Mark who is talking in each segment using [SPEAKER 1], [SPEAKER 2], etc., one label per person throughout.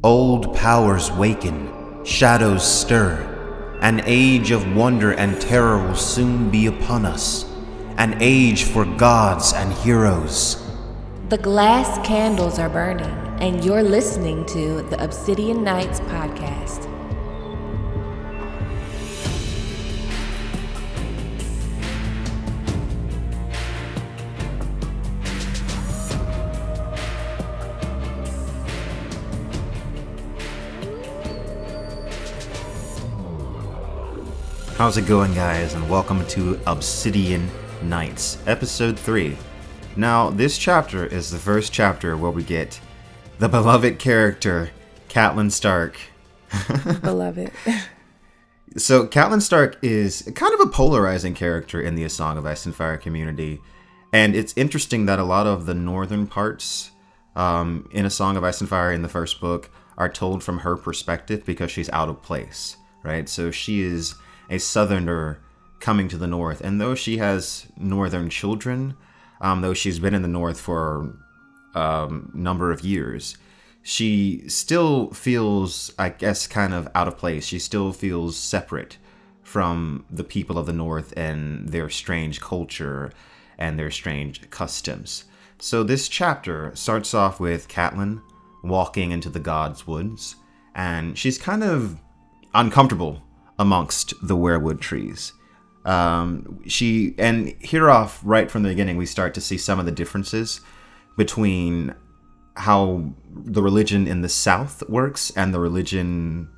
[SPEAKER 1] Old powers waken, shadows stir. An age of wonder and terror will soon be upon us. An age for gods and heroes.
[SPEAKER 2] The glass candles are burning, and you're listening to the Obsidian Nights podcast.
[SPEAKER 1] How's it going, guys, and welcome to Obsidian Nights, Episode 3. Now, this chapter is the first chapter where we get the beloved character, Catelyn Stark.
[SPEAKER 3] Beloved.
[SPEAKER 1] So, Catelyn Stark is kind of a polarizing character in the A Song of Ice and Fire community, and it's interesting that a lot of the northern parts in A Song of Ice and Fire in the first book are told from her perspective because she's out of place, right? So she is a southerner coming to the north, and though she has northern children, though she's been in the north for a number of years, she still feels, I guess, kind of out of place. She still feels separate from the people of the north and their strange culture and their strange customs. So this chapter starts off with Catelyn walking into the God's Woods, and she's kind of uncomfortable amongst the Weirwood Trees. Here off, right from the beginning, we start to see some of the differences between how the religion in the south works and the religion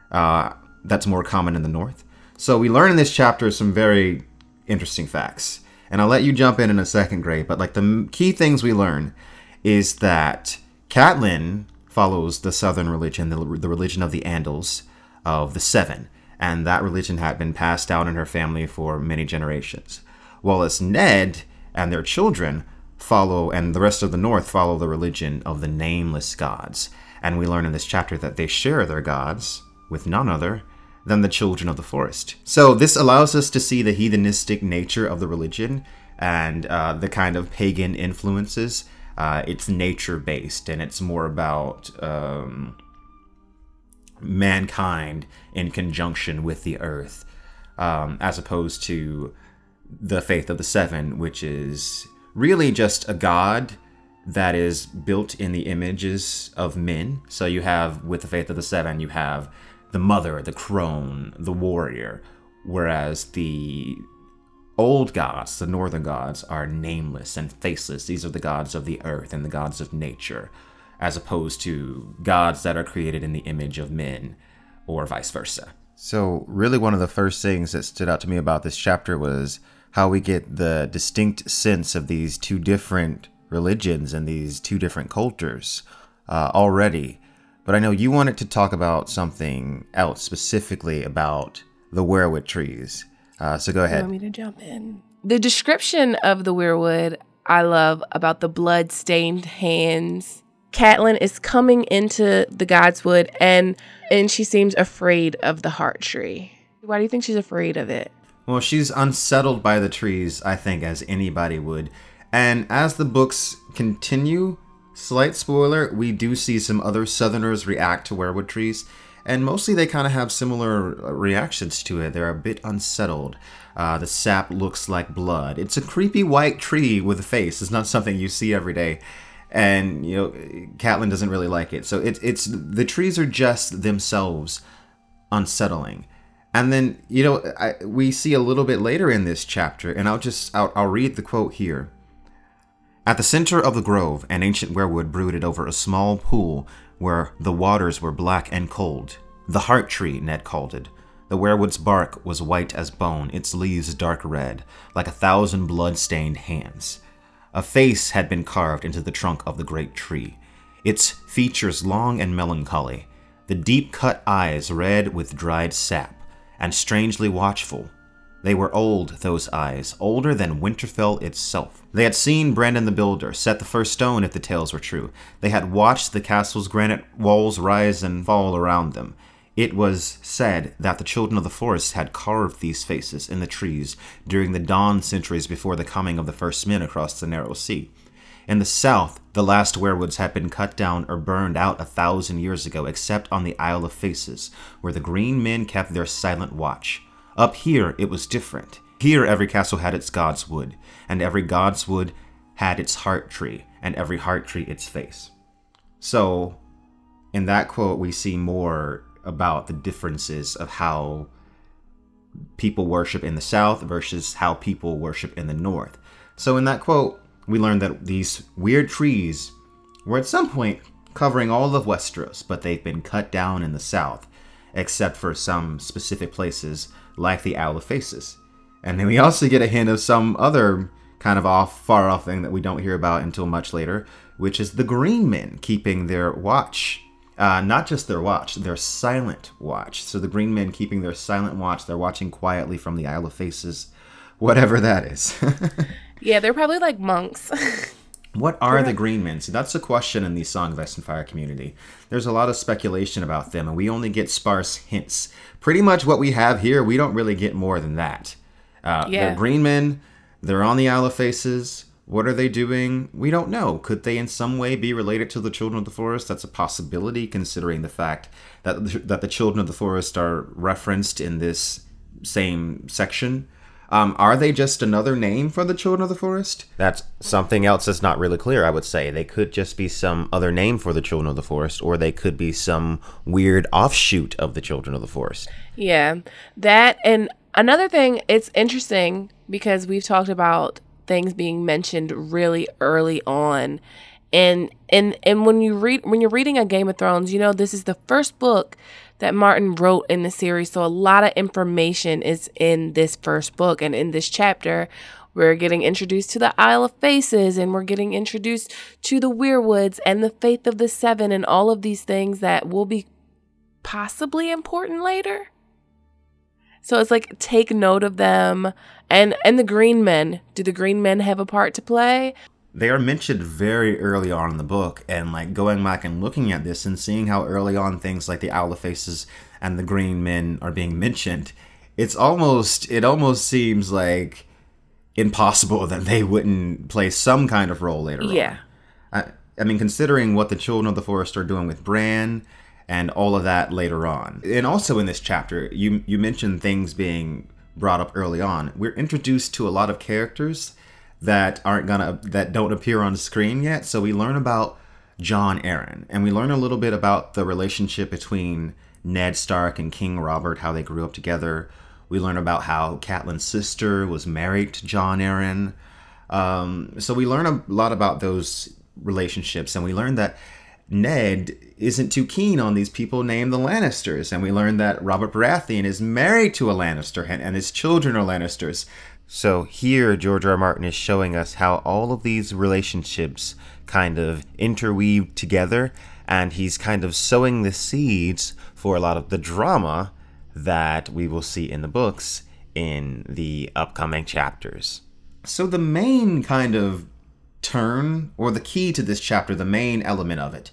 [SPEAKER 1] that's more common in the north. So we learn in this chapter some very interesting facts. And I'll let you jump in a second, Gray, but like the key things we learn is that Catelyn follows the southern religion, the religion of the Andals, of the Seven. And that religion had been passed down in her family for many generations. While Ned and their children follow, and the rest of the North follow the religion of the Nameless Gods. And we learn in this chapter that they share their gods with none other than the children of the forest. So this allows us to see the heathenistic nature of the religion and the kind of pagan influences. It's nature-based, and it's more about mankind in conjunction with the earth, as opposed to the faith of the Seven, which is really just a god that is built in the images of men. So you have, with the faith of the Seven, you have the mother, the crone, the warrior, whereas the old gods, the northern gods, are nameless and faceless. These are the gods of the earth and the gods of nature, as opposed to gods that are created in the image of men, or vice versa. So really one of the first things that stood out to me about this chapter was how we get the distinct sense of these two different religions and these two different cultures already. But I know you wanted to talk about something else, specifically about the Weirwood Trees. So go ahead.
[SPEAKER 3] You want me to jump in? The description of the Weirwood I love, about the blood-stained hands. Catelyn is coming into the Godswood, and she seems afraid of the heart tree. Why do you think she's afraid of it?
[SPEAKER 1] Well, she's unsettled by the trees, I think, as anybody would. And as the books continue, slight spoiler, we do see some other Southerners react to Weirwood Trees, and mostly they kind of have similar reactions to it. They're a bit unsettled. The sap looks like blood. It's a creepy white tree with a face. It's not something you see every day. And, you know, Catelyn doesn't really like it. So it's the trees are just themselves unsettling. And then, you know, we see a little bit later in this chapter, and I'll read the quote here. At the center of the grove, an ancient weirwood brooded over a small pool where the waters were black and cold. The heart tree, Ned called it. The weirwood's bark was white as bone, its leaves dark red, like 1,000 blood-stained hands. A face had been carved into the trunk of the great tree, its features long and melancholy, the deep-cut eyes red with dried sap, and strangely watchful. They were old, those eyes, older than Winterfell itself. They had seen Brandon the Builder set the first stone, if the tales were true. They had watched the castle's granite walls rise and fall around them. It was said that the children of the forest had carved these faces in the trees during the dawn centuries before the coming of the first men across the narrow sea. In the south, The last weirwoods had been cut down or burned out 1,000 years ago, except on the Isle of Faces, where the green men kept their silent watch. Up here, it was different. Here, every castle had its god's wood, and every god's wood had its heart tree, and every heart tree its face. So, in that quote, we see more about the differences of how people worship in the south versus how people worship in the north. So in that quote, we learned that these weird trees were at some point covering all of Westeros, but they've been cut down in the south, except for some specific places like the Isle of Faces. And then we also get a hint of some other kind of far off thing that we don't hear about until much later, which is the green men keeping their watch. Not just their watch, their silent watch. So the green men keeping their silent watch, they're watching quietly from the Isle of Faces, whatever that is.
[SPEAKER 3] Yeah, they're probably like monks.
[SPEAKER 1] What are the green men? See, that's a question in the Song of Ice and Fire community. There's a lot of speculation about them, and we only get sparse hints. Pretty much what we have here, we don't really get more than that. They're green men, they're on the Isle of Faces. What are they doing? We don't know. Could they in some way be related to the Children of the Forest? That's a possibility, considering the fact that the Children of the Forest are referenced in this same section. Are they just another name for the Children of the Forest? That's something else that's not really clear, I would say. They could just be some other name for the Children of the Forest, or they could be some weird offshoot of the Children of the Forest. Yeah,
[SPEAKER 3] that, and another thing, it's interesting because we've talked about things being mentioned really early on, and when you're reading a Game of Thrones, you know this is the first book that Martin wrote in the series, so a lot of information is in this first book. And in this chapter, we're getting introduced to the Isle of Faces, and we're getting introduced to the Weirwoods and the Faith of the Seven, and all of these things that will be possibly important later. So it's like, take note of them. And the green men, do the green men have a part to play?
[SPEAKER 1] They are mentioned very early on in the book, and like going back and looking at this and seeing how early on things like the Isle of Faces and the green men are being mentioned, it almost seems like impossible that they wouldn't play some kind of role later on.
[SPEAKER 3] Yeah.
[SPEAKER 1] I mean, considering what the Children of the Forest are doing with Bran and all of that later on. And also in this chapter, you mentioned things being brought up early on. We're introduced to a lot of characters that don't appear on the screen yet. So we learn about Jon Arryn, and we learn a little bit about the relationship between Ned Stark and King Robert, how they grew up together. We learn about how Catelyn's sister was married to Jon Arryn. So we learn a lot about those relationships, and we learn that Ned isn't too keen on these people named the Lannisters, and we learn that Robert Baratheon is married to a Lannister, and his children are Lannisters. So here, George R. R. Martin is showing us how all of these relationships kind of interweave together, and he's kind of sowing the seeds for a lot of the drama that we will see in the books in the upcoming chapters. So the main kind of turn, or the key to this chapter, the main element of it,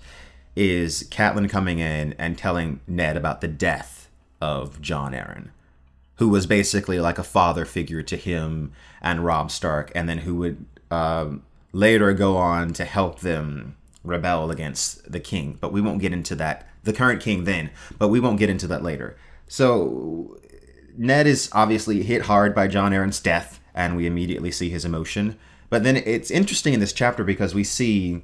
[SPEAKER 1] is Catelyn coming in and telling Ned about the death of Jon Arryn, who was basically like a father figure to him and Robb Stark, and then who would later go on to help them rebel against the king. But we won't get into that. The current king then, but we won't get into that later. So Ned is obviously hit hard by Jon Arryn's death, and we immediately see his emotion. But then it's interesting in this chapter because we see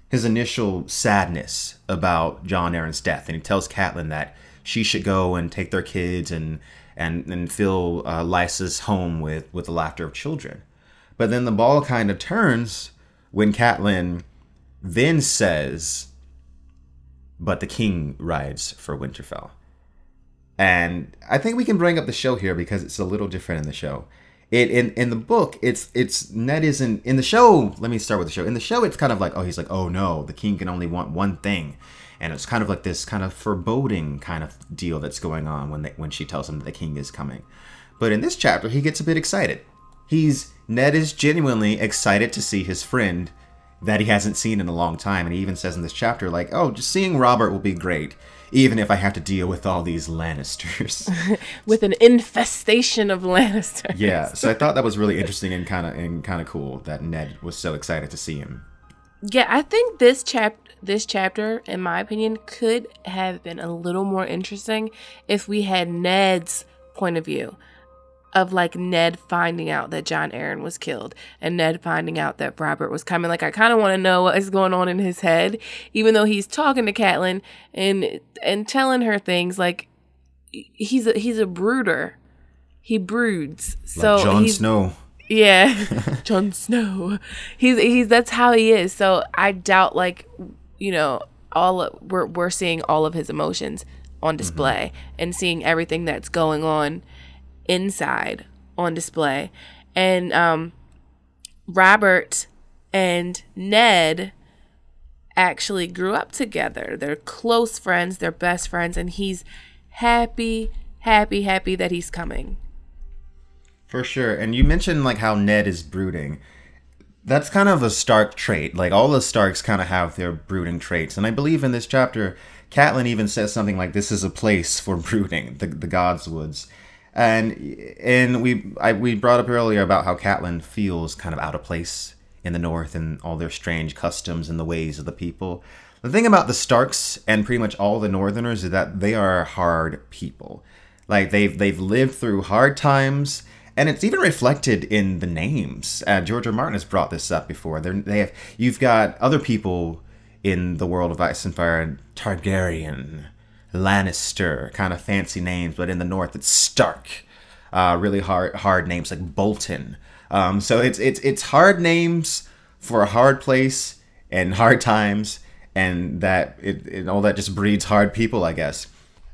[SPEAKER 1] his initial sadness about Jon Arryn's death, and he tells Catelyn that she should go and take their kids and fill Lysa's home with the laughter of children. But then the ball kind of turns when Catelyn then says, "But the king rides for Winterfell." And I think we can bring up the show here because it's a little different in the show. In the book, it's Ned isn't in the show. Let me start with the show. In the show, it's kind of like, he's like, oh no, the king can only want one thing, and it's kind of like this kind of foreboding kind of deal that's going on when she tells him that the king is coming. But in this chapter, he gets a bit excited. Ned is genuinely excited to see his friend that he hasn't seen in a long time, and he even says in this chapter, like, just seeing Robert will be great, even if I have to deal with all these Lannisters.
[SPEAKER 3] With an infestation of Lannisters.
[SPEAKER 1] Yeah, so I thought that was really interesting and kind of cool that Ned was so excited to see him.
[SPEAKER 3] Yeah, I think this chapter, in my opinion, could have been a little more interesting if we had Ned's point of view of like Ned finding out that Jon Arryn was killed and Ned finding out that Robert was coming. Like, I kind of want to know what is going on in his head, even though he's talking to Catelyn and telling her things. Like, he's a brooder. He broods. So
[SPEAKER 1] like Jon Snow.
[SPEAKER 3] Yeah, Jon Snow. He's that's how he is. So I doubt, like, you know, we're seeing all of his emotions on display and seeing everything that's going on inside on display. And Robert and Ned actually grew up together. They're close friends. They're best friends, and he's happy that he's coming.
[SPEAKER 1] For sure. And you mentioned like how Ned is brooding. That's kind of a Stark trait. Like, all the Starks kind of have their brooding traits. And I believe in this chapter, Catelyn even says something like, this is a place for brooding, the Godswoods. And we brought up earlier about how Catelyn feels kind of out of place in the North and all their strange customs and the ways of the people. The thing about the Starks and pretty much all the Northerners is that they are hard people. Like, they've lived through hard times. And it's even reflected in the names. George R. Martin has brought this up before. You've got other people in the world of Ice and Fire, Targaryen, Lannister, kind of fancy names, but in the North it's Stark. Really hard names like Bolton. So it's hard names for a hard place and hard times, and that all that just breeds hard people, I guess.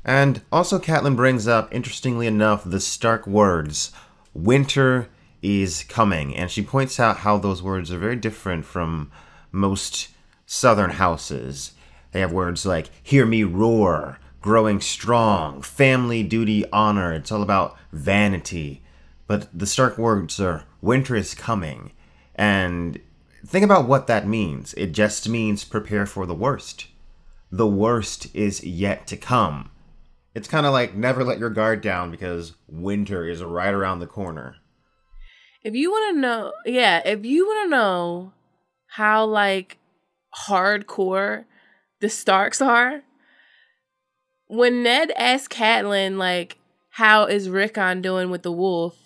[SPEAKER 1] And also, Catelyn brings up, interestingly enough, the Stark words, winter is coming. And she points out how those words are very different from most southern houses. They have words like, hear me roar, growing strong, family, duty, honor. It's all about vanity. But the Stark words are, winter is coming. And think about what that means. It just means prepare for the worst. The worst is yet to come. It's kind of like never let your guard down because winter is right around the corner.
[SPEAKER 3] If you want to know how, like, hardcore the Starks are, when Ned asked Catelyn, like, how is Rickon doing with the wolf?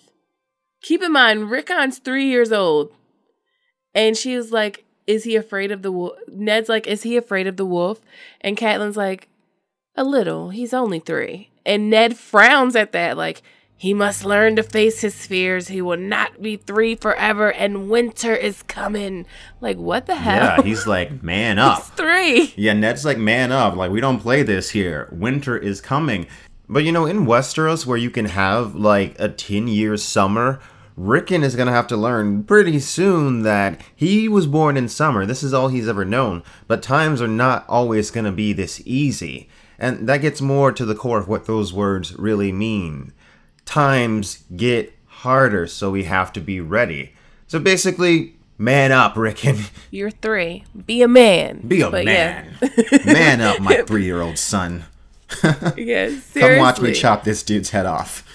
[SPEAKER 3] Keep in mind, Rickon's 3 years old. And she was like, is he afraid of the wolf? Ned's like, is he afraid of the wolf? And Catelyn's like, a little. He's only 3. And Ned frowns at that, like, he must learn to face his fears. He will not be 3 forever, and winter is coming. Like, what the hell?
[SPEAKER 1] Yeah, he's like, man up.
[SPEAKER 3] He's 3.
[SPEAKER 1] Yeah, Ned's like, man up. Like, we don't play this here. Winter is coming. But, you know, in Westeros, where you can have, like, a 10-year summer, Rickon is going to have to learn pretty soon that he was born in summer. This is all he's ever known. But times are not always going to be this easy. And that gets more to the core of what those words really mean. Times get harder, so we have to be ready. So basically, man up, Rickon.
[SPEAKER 3] You're 3. Be a man.
[SPEAKER 1] Be a man. Yeah. Man up, my 3-year-old son.
[SPEAKER 3] Yeah, seriously.
[SPEAKER 1] Come watch me chop this dude's head off.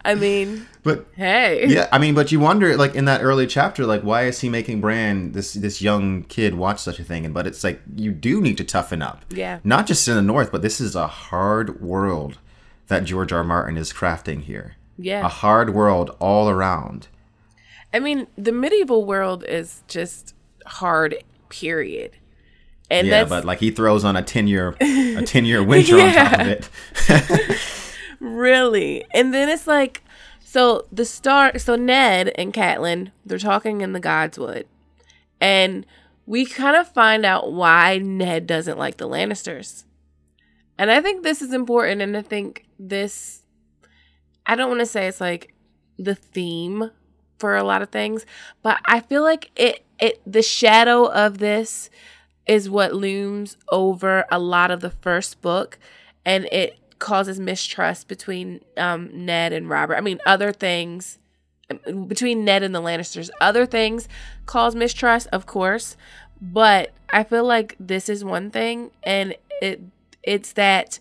[SPEAKER 3] I mean,
[SPEAKER 1] but
[SPEAKER 3] hey.
[SPEAKER 1] Yeah, I mean, but you wonder, like, in that early chapter, like, why is he making Bran, this young kid, watch such a thing? But it's like, you do need to toughen up.
[SPEAKER 3] Yeah.
[SPEAKER 1] Not just in the North, but this is a hard world that George R. Martin is crafting here.
[SPEAKER 3] Yeah.
[SPEAKER 1] A hard world all around.
[SPEAKER 3] I mean, the medieval world is just hard, period. And
[SPEAKER 1] yeah, but like he throws on a 10-year winter on top of it.
[SPEAKER 3] Really. And then it's like, so Ned and Catelyn, they're talking in the Godswood. And we kind of find out why Ned doesn't like the Lannisters. And I think this is important, and I think this, I don't want to say it's like the theme for a lot of things, but I feel like the shadow of this is what looms over a lot of the first book, and it causes mistrust between Ned and Robert. I mean, other things between Ned and the Lannisters, other things cause mistrust, of course, but I feel like this is one thing, and it's that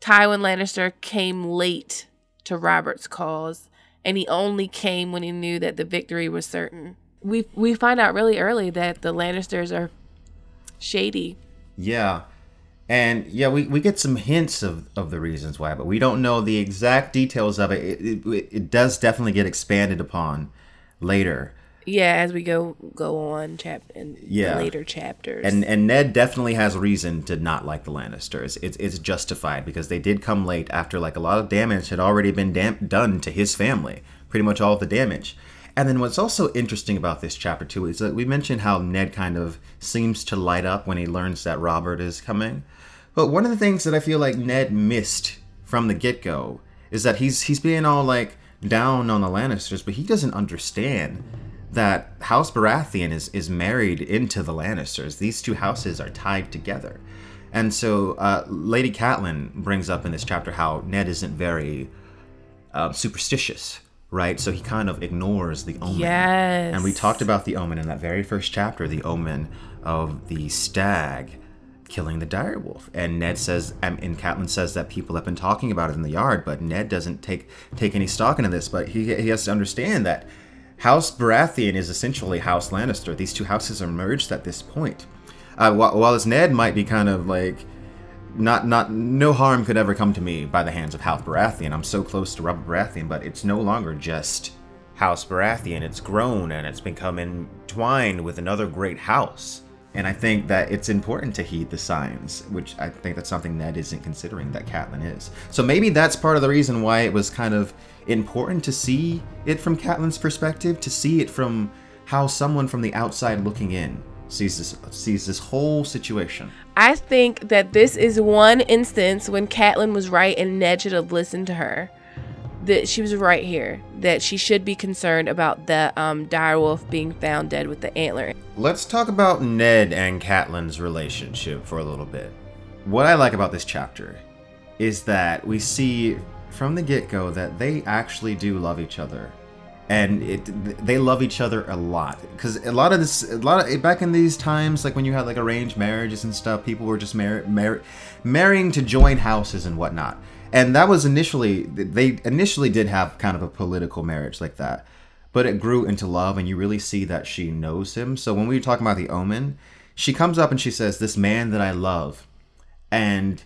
[SPEAKER 3] Tywin Lannister came late to Robert's cause, and he only came when he knew that the victory was certain. we find out really early that the Lannisters are shady.
[SPEAKER 1] Yeah. And yeah, we get some hints of the reasons why, but we don't know the exact details of it. It does definitely get expanded upon later.
[SPEAKER 3] Yeah, as we go on in later chapters.
[SPEAKER 1] And Ned definitely has reason to not like the Lannisters. It's justified because they did come late after like a lot of damage had already been done to his family. Pretty much all of the damage. And then what's also interesting about this chapter too is that we mentioned how Ned kind of seems to light up when he learns that Robert is coming. But one of the things that I feel like Ned missed from the get-go is that he's being all like down on the Lannisters, but he doesn't understand that House Baratheon is married into the Lannisters. These two houses are tied together. And so Lady Catelyn brings up in this chapter how Ned isn't very superstitious, right? So he kind of ignores the omen.
[SPEAKER 3] Yes.
[SPEAKER 1] And we talked about the omen in that very first chapter, the omen of the stag killing the direwolf. And Ned says, and Catelyn says that people have been talking about it in the yard, but Ned doesn't take any stock into this. But he has to understand that House Baratheon is essentially House Lannister. These two houses are merged at this point. While as Ned might be kind of like, no harm could ever come to me by the hands of House Baratheon. I'm so close to Robert Baratheon, but it's no longer just House Baratheon. It's grown and it's become entwined with another great house. And I think that it's important to heed the signs, which I think that's something Ned isn't considering that Catelyn is. So maybe that's part of the reason why it was kind of important to see it from Catelyn's perspective, to see it from how someone from the outside looking in sees this whole situation.
[SPEAKER 3] I think that this is one instance when Catelyn was right and Ned should have listened to her. That she was right here. That she should be concerned about the direwolf being found dead with the antler.
[SPEAKER 1] Let's talk about Ned and Catelyn's relationship for a little bit. What I like about this chapter is that we see from the get-go that they actually do love each other. And they love each other a lot, because back in these times, like when you had like arranged marriages and stuff, people were just marrying to join houses and whatnot. And that was they initially did have kind of a political marriage like that, but it grew into love, and you really see that she knows him. So when we talk about the omen, she comes up and she says, "This man that I love," and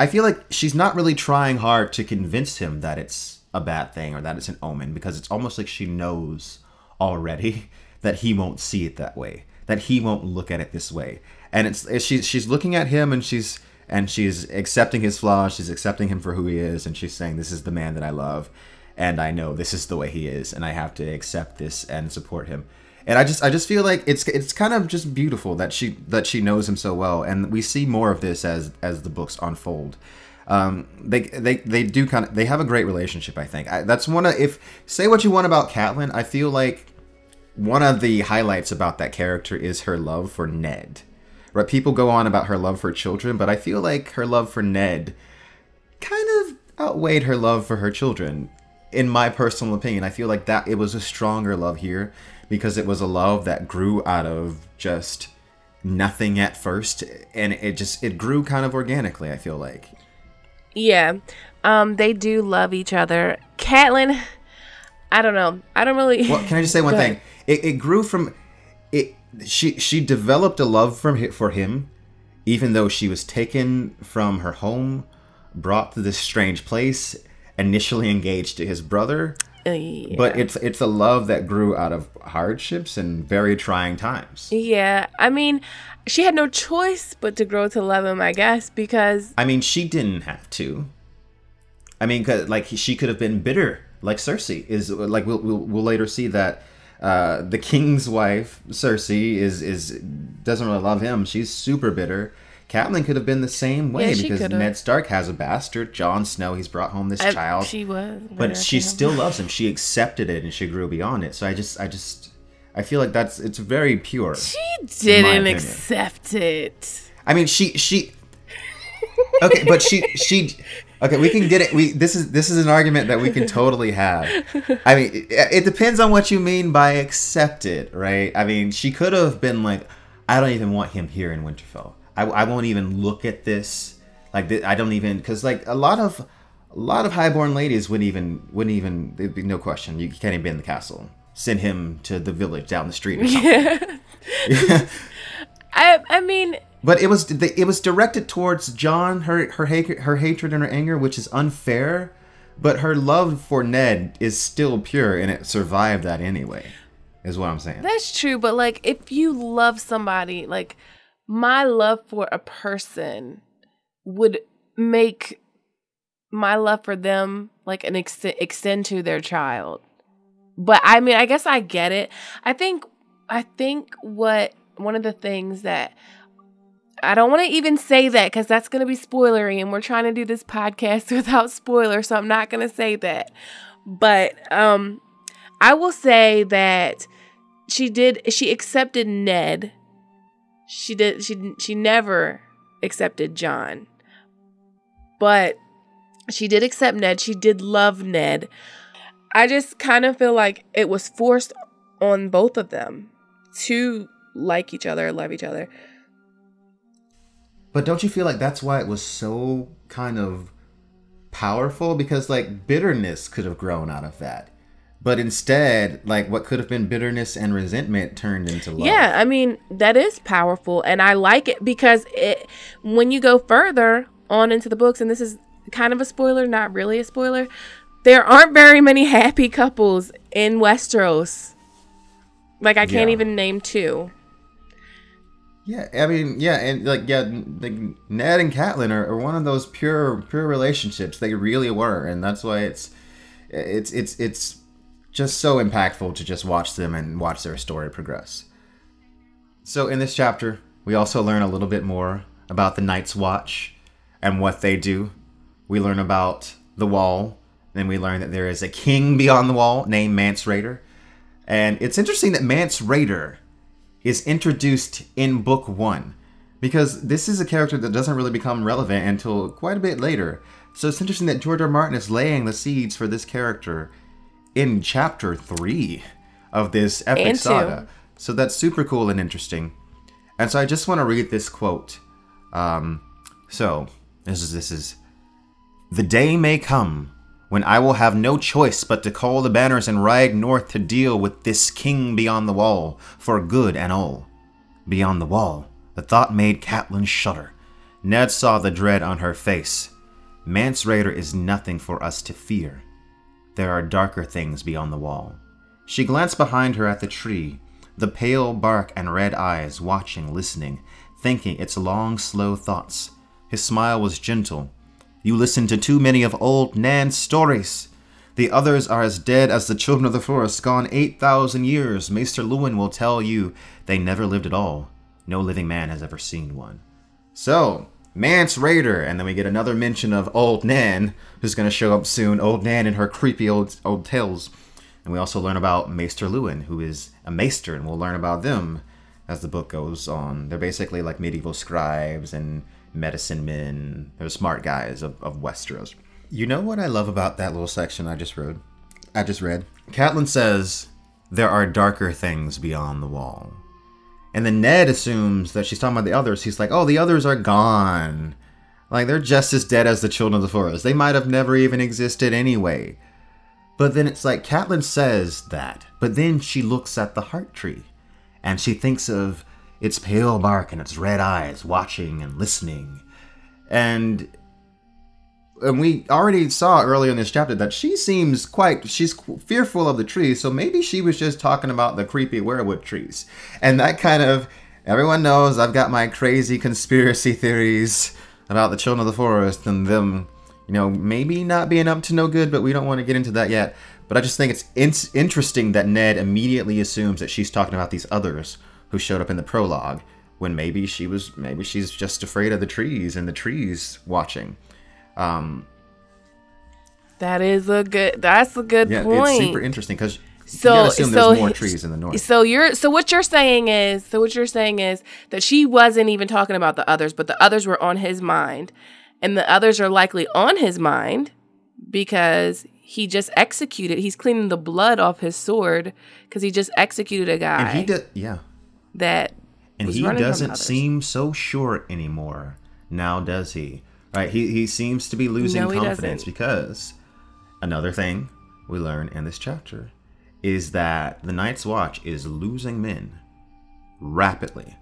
[SPEAKER 1] I feel like she's not really trying hard to convince him that it's a bad thing or that it's an omen, because it's almost like she knows already that he won't see it that way, that he won't look at it this way. And she's looking at him and she's accepting his flaws, she's accepting him for who he is, and she's saying, "This is the man that I love, and I know this is the way he is, and I have to accept this and support him." And I just feel like it's kind of just beautiful that she knows him so well, and we see more of this as the books unfold. They have a great relationship, I think. That's one of, if say what you want about Catelyn, I feel like one of the highlights about that character is her love for Ned. Right? People go on about her love for children, but I feel like her love for Ned kind of outweighed her love for her children. In my personal opinion, I feel like that it was a stronger love here, because it was a love that grew out of just nothing at first, and it grew kind of organically, I feel like.
[SPEAKER 3] Yeah, they do love each other. Catelyn, I don't know. I don't really.
[SPEAKER 1] Well, can I just say one thing? It grew from it. She developed a love for him, even though she was taken from her home, brought to this strange place, initially engaged to his brother.
[SPEAKER 3] Yeah.
[SPEAKER 1] But it's a love that grew out of hardships and very trying times.
[SPEAKER 3] Yeah, I mean, she had no choice but to grow to love him, I guess, because...
[SPEAKER 1] I mean, she didn't have to. I mean, 'cause, like, she could have been bitter, like Cersei is. Like we'll later see that the king's wife, Cersei, doesn't really love him. She's super bitter. Catelyn could have been the same way, because Ned Stark has a bastard, Jon Snow. He's brought home this child.
[SPEAKER 3] She was,
[SPEAKER 1] but she still loves him. She accepted it and she grew beyond it. So I feel like it's very pure.
[SPEAKER 3] She didn't accept it.
[SPEAKER 1] I mean, she. Okay, but she. Okay, we can get it. This is an argument that we can totally have. I mean, it depends on what you mean by accept it, right? I mean, she could have been like, "I don't even want him here in Winterfell. I won't even look at this. Like, I don't even," because like a lot of highborn ladies wouldn't even. There'd be no question. You can't even be in the castle. send him to the village down the street or something.
[SPEAKER 3] Yeah. I mean,
[SPEAKER 1] but it was directed towards Jon, her hatred and her anger, which is unfair. But her love for Ned is still pure, and it survived that anyway, is what I'm saying.
[SPEAKER 3] That's true, but like, if you love somebody, like, my love for a person would make my love for them like an extend to their child. But I mean, I guess I get it. I think what one of the things that I don't want to even say that because that's going to be spoilery, and we're trying to do this podcast without spoilers, so I'm not going to say that. But I will say that she accepted Ned. She never accepted Jon. But she did accept Ned. She did love Ned. I just kind of feel like it was forced on both of them to like each other, love each other.
[SPEAKER 1] But don't you feel like that's why it was so kind of powerful? Because like bitterness could have grown out of that. But instead, like what could have been bitterness and resentment turned into love.
[SPEAKER 3] Yeah, I mean, that is powerful. And I like it because when you go further on into the books, and this is kind of a spoiler, not really a spoiler, there aren't very many happy couples in Westeros. Like, I can't even name two.
[SPEAKER 1] Yeah, I mean, yeah, and like Ned and Catelyn are one of those pure relationships. They really were, and that's why it's just so impactful to just watch them and watch their story progress. So in this chapter, we also learn a little bit more about the Night's Watch and what they do. We learn about the Wall, then we learn that there is a king beyond the Wall named Mance Rayder, and it's interesting that Mance Rayder is introduced in book 1, because this is a character that doesn't really become relevant until quite a bit later. So it's interesting that George R. Martin is laying the seeds for this character in chapter 3 of this epic saga. So that's super cool and interesting. And so I just want to read this quote. So this is the day may come when I will have no choice but to call the banners and ride north to deal with this king beyond the wall, for good and all. Beyond the wall, the thought made Catelyn shudder. Ned saw the dread on her face. Mance Rayder is nothing for us to fear. There are darker things beyond the wall. She glanced behind her at the tree, the pale bark and red eyes watching, listening, thinking its long, slow thoughts. His smile was gentle. You listen to too many of old Nan's stories. The others are as dead as the children of the forest, gone 8,000 years. Maester Luwin will tell you they never lived at all. No living man has ever seen one. So, Mance Rayder, and then we get another mention of old Nan, who's going to show up soon. Old Nan and her creepy old tales. And we also learn about Maester Luwin, who is a maester, and we'll learn about them as the book goes on. They're basically like medieval scribes and medicine men. They're smart guys of Westeros. You know what I love about that little section I just read? Catelyn says, there are darker things beyond the wall. And then Ned assumes that she's talking about the others. He's like, oh, the others are gone. Like, they're just as dead as the children of the forest. They might have never even existed anyway. But then it's like, Catelyn says that. But then she looks at the heart tree. And she thinks of its pale bark and its red eyes watching and listening. And we already saw earlier in this chapter that she's fearful of the trees, so maybe she was just talking about the creepy Weirwood trees. And that kind of, everyone knows I've got my crazy conspiracy theories about the children of the forest and them, maybe not being up to no good, but we don't want to get into that yet. But I just think it's interesting that Ned immediately assumes that she's talking about these others who showed up in the prologue, when maybe she's just afraid of the trees and the trees watching.
[SPEAKER 3] That's a good point.
[SPEAKER 1] It's super interesting because you gotta assume there's more trees in the north.
[SPEAKER 3] So what you're saying is that she wasn't even talking about the others, but the others were on his mind, and the others are likely on his mind because he just executed. He's cleaning the blood off his sword because he just executed a guy.
[SPEAKER 1] And he did, yeah.
[SPEAKER 3] And
[SPEAKER 1] he doesn't seem so sure anymore. Now does he? Right? He seems to be losing confidence because another thing we learn in this chapter is that the Night's Watch is losing men rapidly.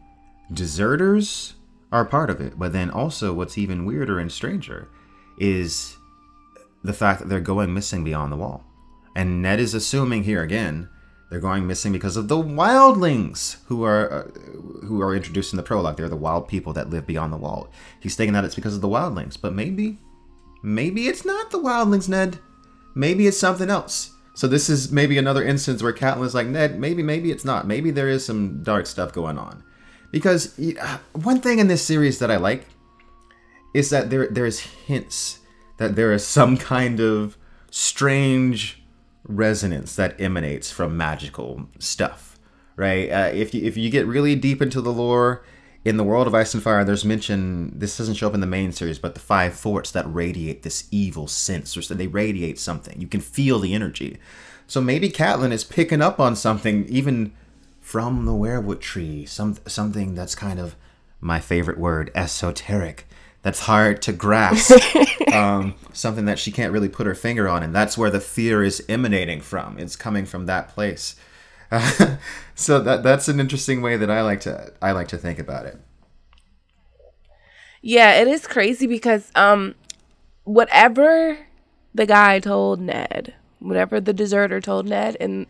[SPEAKER 1] Deserters are part of it, but then also what's even weirder and stranger is the fact that they're going missing beyond the wall. And Ned is assuming here again they're going missing because of the wildlings who are introduced in the prologue. They're the wild people that live beyond the wall. He's thinking that it's because of the wildlings, but maybe it's not the wildlings, Ned. Maybe it's something else. So this is maybe another instance where Catelyn's like, Ned, maybe it's not. Maybe there is some dark stuff going on. Because one thing in this series that I like is that there's hints that there is some kind of strange resonance that emanates from magical stuff, right? If you get really deep into the lore, in the world of Ice and Fire, there's mention, this doesn't show up in the main series, but the 5 forts that radiate this evil sense, or so they radiate something. You can feel the energy. So maybe Catelyn is picking up on something even from the Weirwood Tree, something that's kind of, my favorite word, esoteric, that's hard to grasp, something that she can't really put her finger on, and that's where the fear is emanating from. It's coming from that place. So that's an interesting way that I like to think about it.
[SPEAKER 3] Yeah, it is crazy because whatever the guy told Ned, whatever the deserter told Ned in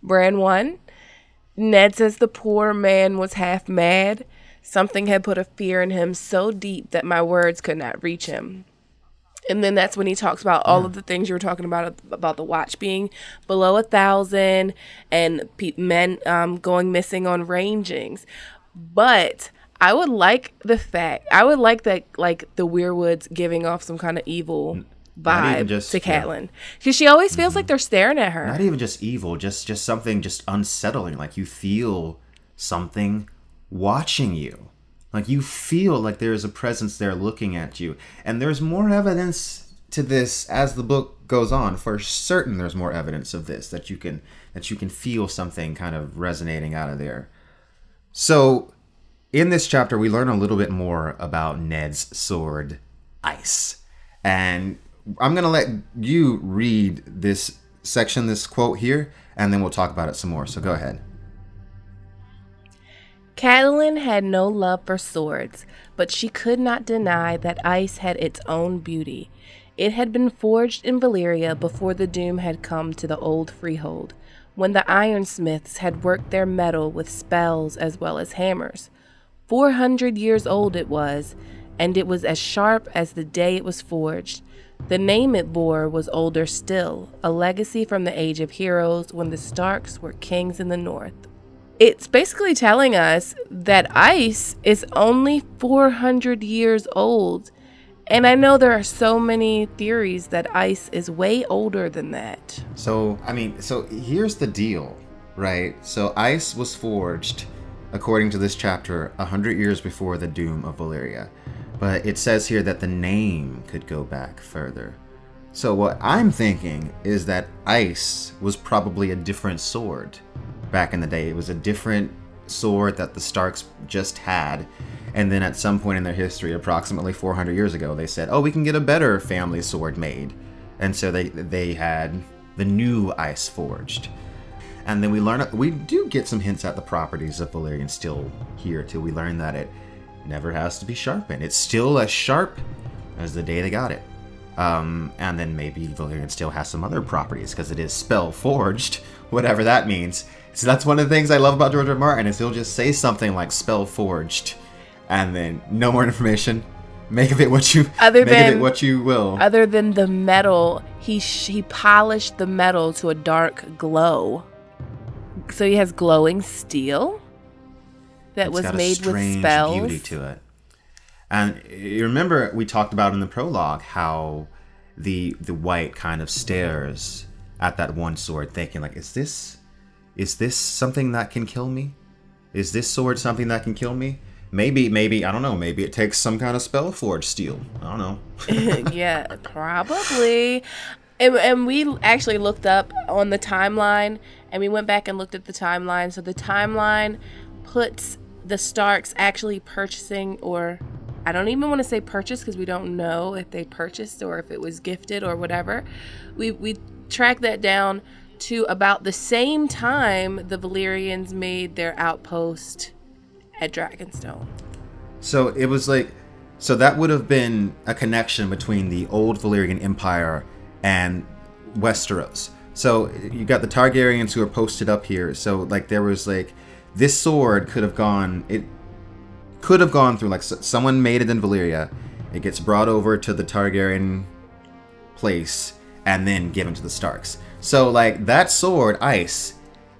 [SPEAKER 3] Bran 1, Ned says the poor man was half mad. Something had put a fear in him so deep that my words could not reach him. And then that's when he talks about all of the things you were talking about the watch being below 1,000 and men going missing on rangings. But I would like that, like, the Weirwoods giving off some kind of evil vibe to Catelyn. Because she always feels like they're staring at her.
[SPEAKER 1] Not even just evil, just something just unsettling. Like you feel something watching you. Like you feel like there is a presence there looking at you. And there's more evidence to this as the book goes on. For certain there's more evidence of this, that you can feel something kind of resonating out of there. So in this chapter we learn a little bit more about Ned's sword, Ice. And I'm going to let you read this section, this quote here, and then we'll talk about it some more. So go ahead.
[SPEAKER 3] Catelyn had no love for swords, but she could not deny that ice had its own beauty. It had been forged in Valyria before the doom had come to the old freehold, when the ironsmiths had worked their metal with spells as well as hammers. 400 years old it was, and it was as sharp as the day it was forged. The name it bore was older still, a legacy from the Age of Heroes when the Starks were kings in the north. It's basically telling us that ice is only 400 years old. And I know there are so many theories that ice is way older than that.
[SPEAKER 1] So here's the deal, right? So ice was forged, according to this chapter, 100 years before the doom of Valyria. But it says here that the name could go back further. So what I'm thinking is that ice was probably a different sword back in the day. It was a different sword that the Starks just had. And then at some point in their history, approximately 400 years ago, they said, oh, we can get a better family sword made. And so they had the new ice forged. And then we do get some hints at the properties of Valyrian steel here too. We learn that it never has to be sharpened. It's still as sharp as the day they got it. And then maybe Valyrian steel has some other properties because it is spell forged, whatever that means. So that's one of the things I love about George R. Martin, is he'll just say something like spell forged, and then no more information. Make of it what you will. Other
[SPEAKER 3] than the metal, he polished the metal to a dark glow. So he has glowing steel that was made with spells.
[SPEAKER 1] Beauty to it. And you remember we talked about in the prologue how the white kind of stares at that one sword, thinking like, is this something that can kill me? Is this sword something that can kill me? Maybe, I don't know. Maybe it takes some kind of spell forged steel. I don't know.
[SPEAKER 3] Yeah, probably. And we actually looked up on the timeline, and we went back and looked at the timeline. So the timeline puts the Starks actually purchasing, or I don't even want to say purchase because we don't know if they purchased or if it was gifted or whatever. We tracked that down to about the same time the Valyrians made their outpost at Dragonstone.
[SPEAKER 1] So it was like, so that would have been a connection between the old Valyrian Empire and Westeros. So you got the Targaryens who are posted up here. So like there was like, this sword could have gone through, like someone made it in Valyria. It gets brought over to the Targaryen place and then given to the Starks. So like that sword, Ice,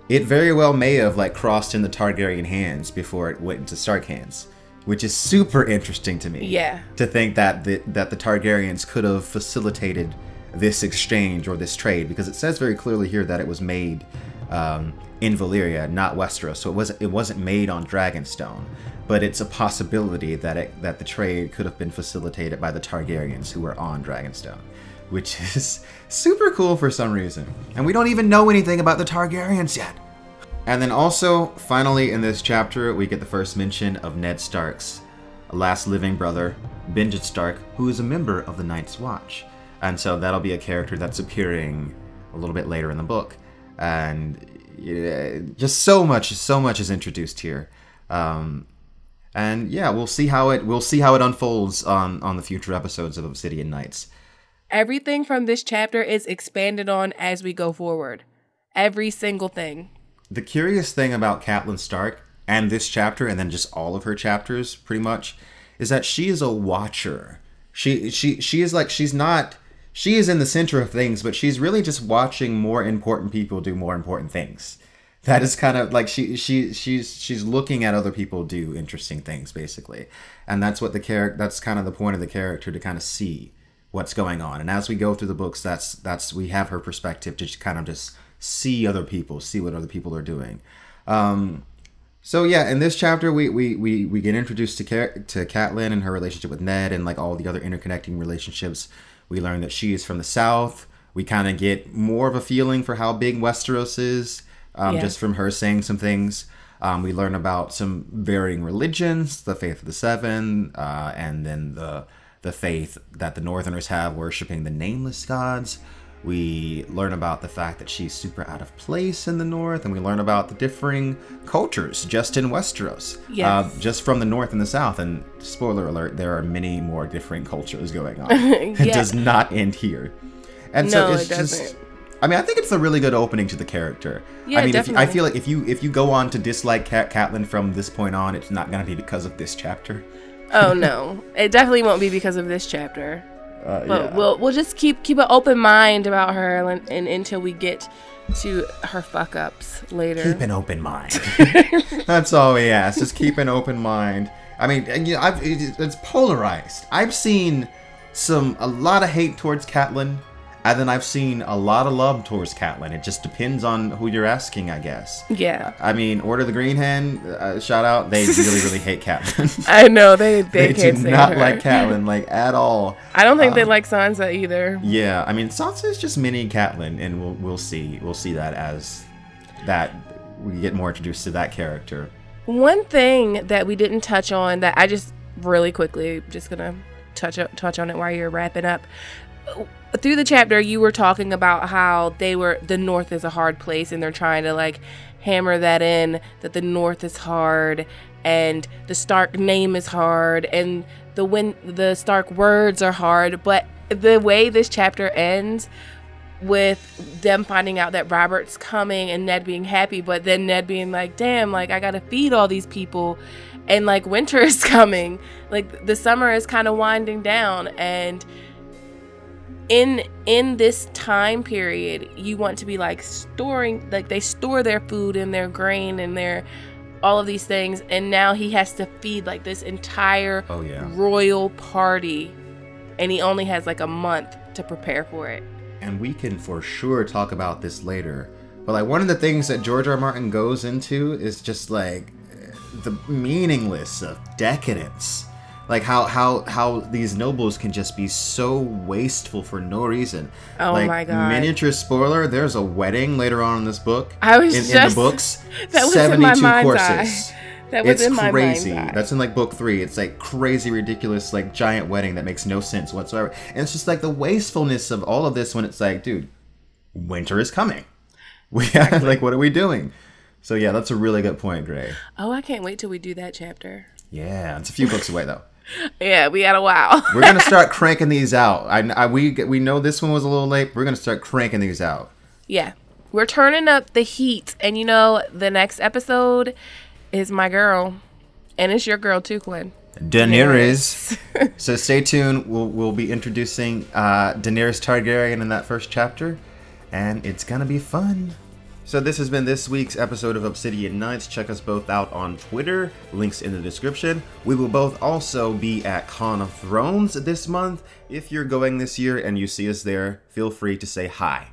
[SPEAKER 1] it very well may have like crossed in the Targaryen hands before it went into Stark hands, which is super interesting to me.
[SPEAKER 3] Yeah.
[SPEAKER 1] To think that the Targaryens could have facilitated this exchange or this trade, because it says very clearly here that it was made in Valyria, not Westeros. So it wasn't made on Dragonstone, but it's a possibility that the trade could have been facilitated by the Targaryens who were on Dragonstone, which is super cool for some reason. And we don't even know anything about the Targaryens yet. And then also, finally in this chapter, we get the first mention of Ned Stark's last living brother, Benjen Stark, who is a member of the Night's Watch. And so that'll be a character that's appearing a little bit later in the book. And just so much is introduced here. And yeah, we'll see how it unfolds on the future episodes of Obsidian Nights.
[SPEAKER 3] Everything from this chapter is expanded on as we go forward. Every single thing.
[SPEAKER 1] The curious thing about Catelyn Stark and this chapter, and then just all of her chapters pretty much, is that she is a watcher. She is like, she is in the center of things, but she's really just watching more important people do more important things. That is kind of like she's looking at other people do interesting things, basically. And that's what that's kind of the point of the character, to kind of see what's going on. And as we go through the books, that's we have her perspective to kind of just see other people, see what other people are doing. So yeah, in this chapter we get introduced to Catelyn and her relationship with Ned and like all the other interconnecting relationships. We learn that she is from the South. We kind of get more of a feeling for how big Westeros is, just from her saying some things. We learn about some varying religions, the Faith of the Seven, and then the faith that the Northerners have, worshiping the nameless gods. We learn about the fact that she's super out of place in the North, and we learn about the differing cultures just in Westeros, just from the North and the South. And spoiler alert, there are many more different cultures going on. It does not end here. And so it's just, I mean, I think it's a really good opening to the character.
[SPEAKER 3] Yeah,
[SPEAKER 1] I mean,
[SPEAKER 3] definitely.
[SPEAKER 1] I feel like if you go on to dislike Catelyn from this point on, it's not going to be because of this chapter.
[SPEAKER 3] Oh no, it definitely won't be because of this chapter. But we'll just keep an open mind about her and until we get to her fuck ups later.
[SPEAKER 1] Keep an open mind. That's all we ask. Just keep an open mind. I mean, it's polarized. I've seen a lot of hate towards Catelyn, and then I've seen a lot of love towards Catelyn. It just depends on who you're asking, I guess.
[SPEAKER 3] Yeah.
[SPEAKER 1] I mean, Order of the Green Hand, shout out. They really hate Catelyn.
[SPEAKER 3] I know they
[SPEAKER 1] can't do not like Catelyn, like at all.
[SPEAKER 3] I don't think they like Sansa either.
[SPEAKER 1] Yeah, I mean, Sansa is just mini Catelyn, and we'll see that as that we get more introduced to that character.
[SPEAKER 3] One thing that we didn't touch on that I just really quickly just gonna touch on it while you're wrapping up. Through the chapter, you were talking about how the North is a hard place, and they're trying to like hammer that in, that the North is hard, and the Stark name is hard, and the Stark words are hard. But the way this chapter ends, with them finding out that Robert's coming and Ned being happy, but then Ned being like, damn, like I gotta feed all these people, and like winter is coming, like the summer is kind of winding down, and in this time period you want to be like storing, like they store their food and their grain and their all of these things, and now he has to feed like this entire royal party, and he only has like a month to prepare for it.
[SPEAKER 1] And we can for sure talk about this later, but like one of the things that George R. Martin goes into is just like the meaningless of decadence. Like how these nobles can just be so wasteful for no reason.
[SPEAKER 3] Oh
[SPEAKER 1] like,
[SPEAKER 3] my god!
[SPEAKER 1] Miniature spoiler: there's a wedding later on in this book.
[SPEAKER 3] I was
[SPEAKER 1] in
[SPEAKER 3] just
[SPEAKER 1] the books.
[SPEAKER 3] that was
[SPEAKER 1] 72
[SPEAKER 3] in my mind's
[SPEAKER 1] courses.
[SPEAKER 3] eye. That was in my
[SPEAKER 1] crazy.
[SPEAKER 3] mind's eye.
[SPEAKER 1] That's in like book 3. It's like crazy, ridiculous, like giant wedding that makes no sense whatsoever. And it's just like the wastefulness of all of this when it's like, dude, winter is coming. Like, what are we doing? So yeah, that's a really good point, Gray.
[SPEAKER 3] Oh, I can't wait till we do that chapter.
[SPEAKER 1] Yeah, it's a few books away though.
[SPEAKER 3] Yeah, we got a while.
[SPEAKER 1] We're gonna start cranking these out. We know this one was a little late. We're gonna start cranking these out.
[SPEAKER 3] Yeah, we're turning up the heat, and the next episode is my girl, and it's your girl too, Quinn.
[SPEAKER 1] Daenerys. So stay tuned. We'll be introducing Daenerys Targaryen in that first chapter, and it's gonna be fun. So this has been this week's episode of Obsidian Nights. Check us both out on Twitter. Links in the description. We will both also be at Con of Thrones this month. If you're going this year and you see us there, feel free to say hi.